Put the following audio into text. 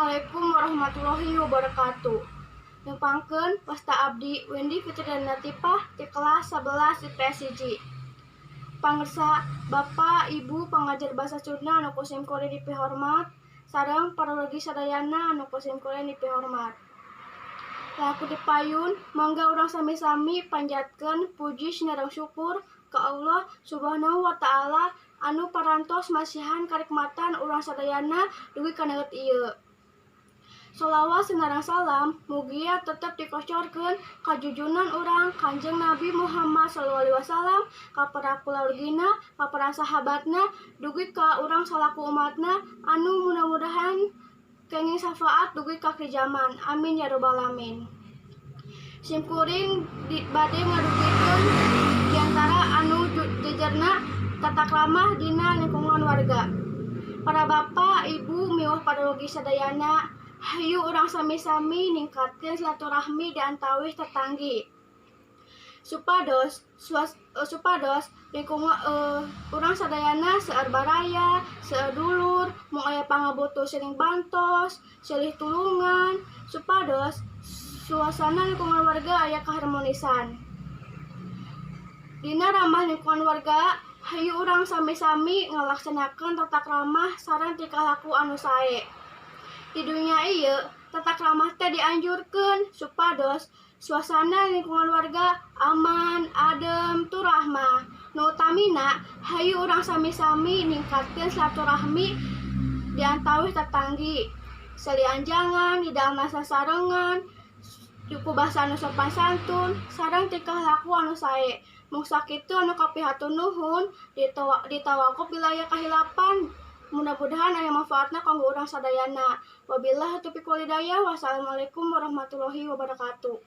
Assalamualaikum warahmatullahi wabarakatuh. Nyepangkeun Wasta Abdi Windy Fitriana Latifah di kelas 11 IPS 1. Pangersa Bapak Ibu pengajar bahasa Sunda anu kusim kuring dipihormat sareng paralogi sadayana anu kusim kuring dipihormat. Laku dipayun mangga urang sami-sami panjatkeun puji sinareng syukur ka Allah Subhanahu wa taala anu parantos masihan karikmatan urang sadayana dugi ka neut ieu. Sholawat sinareng salam mugia tetep dikocorkeun ka junjunan urang Kanjeng Nabi Muhammad SAW, ka para kulawargina, ka para sahabatna, dugi ka urang salaku umatna anu mudah-mudahan kenging syafaat dugi ka akhir zaman. Amin ya rabbal alamin. Simkuring bade ngadugikeun diantara anu jejerna tata krama dina lingkungan warga. Para bapak, ibu, miwah paralogi sadayana, hayu urang sami-sami ningkatkeun silaturahmi di antawis tetanggi. Supados lingkungan urang sadayana seueur baraya, seueur dulur, mung aya pangabutuh silih bantos, silih tulungan, supados suasana lingkungan warga aya kaharmonisan. Dina ramah lingkungan warga, hayu urang sami-sami ngalaksanakeun tata krama sareng tingkah laku anu sae. Di dunia ieu tata krama teh dianjurkeun supados suasana lingkungan warga aman, adem, turahmah. Nu utamina hayu urang sami-sami ningkatkeun silaturahmi di antawis tetanggi. Salianjangan, hidangna sasarengan, ku basa anu sopan santun, sareng tingkah laku anu sae. Mung sakitu anu kapihatur nuhun ditawakuf wilayah kahilapan. Mudah-mudahan aya manfaatna kanggo urang sadayana. Wabillahi taufiq wal hidayah. Wassalamualaikum warahmatullahi wabarakatuh.